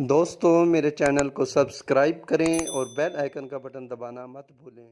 दोस्तों मेरे चैनल को सब्सक्राइब करें और बेल आइकन का बटन दबाना मत भूलें।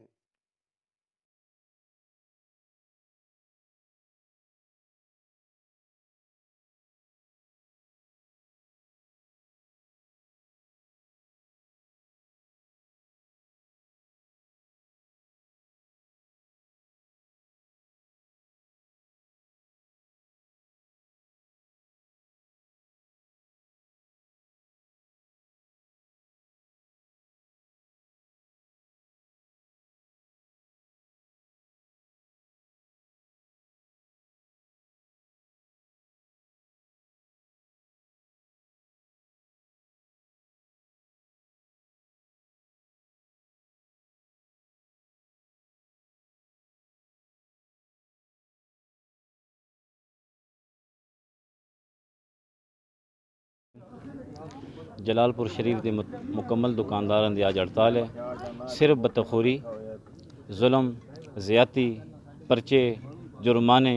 जलालपुर शरीफ के मुकम्मल दुकानदारां दी अज हड़ताल है। सिर्फ बदतखोरी, जुल्म, ज़्यादती, परचे, जुर्माने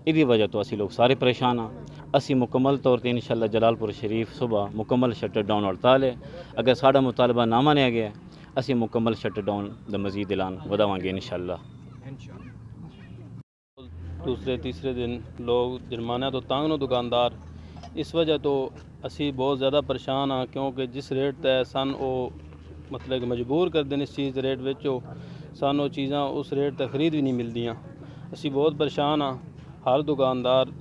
इदी वजह तो असी लोग सारे परेशान हाँ। असी मुकम्मल तौर पर इंशाअल्लाह जलालपुर शरीफ सुबह मुकम्मल शटर डाउन हड़ताल है। अगर साड़ा मुतालबा ना मानिया गया असी मुकम्मल शटर डाउन दा मज़ीद ऐलान वधावांगे इंशाअल्लाह। दूसरे तीसरे दिन लोग जुर्माना तो तंग नो दुकानदार इस वजह तो असी बहुत ज़्यादा परेशान हाँ, क्योंकि जिस रेट तय सन वो मतलब कि मजबूर कर देने इस चीज़ रेट विचो सन वो चीज़ां उस रेट तक खरीद भी नहीं मिलदियाँ। असी बहुत परेशान हाँ। हर दुकानदार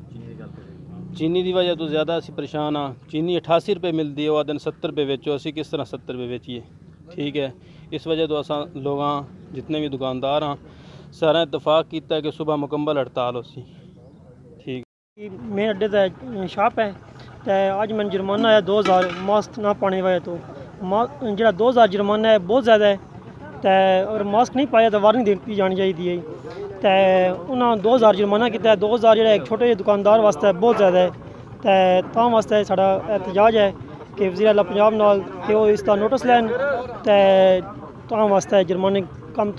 चीनी की वजह तो ज़्यादा असी परेशान हाँ। चीनी 88 रुपये मिलती है, वो दिन 70 रुपये बेचो, असी किस तरह 70 रुपये बेचिए। ठीक है, इस वजह तो असा लोग जितने भी दुकानदार हाँ सारा इतफाक किया कि सुबह मुकम्मल हड़ताल हो सी। ठीक मेन अड्डे ते शॉप है तो अज मैं जुर्माना है 2000 मास्क ना पाने की वजह तो जो 2000 जुर्माना है बहुत ज़्यादा है तो और मास्क नहीं पाया तो वार्निंग दी जानी चाहिए तो उन्होंने 2000 जुर्माना किया। 2000 जो एक छोटे दुकानदार वास्ते बहुत ज़्यादा है तो तां वास्ते साड़ा एहतजाज है कि वज़ीर आला पंजाब नाल कि वो इसका नोटिस लैन तो तां वास्ते जुर्माने कम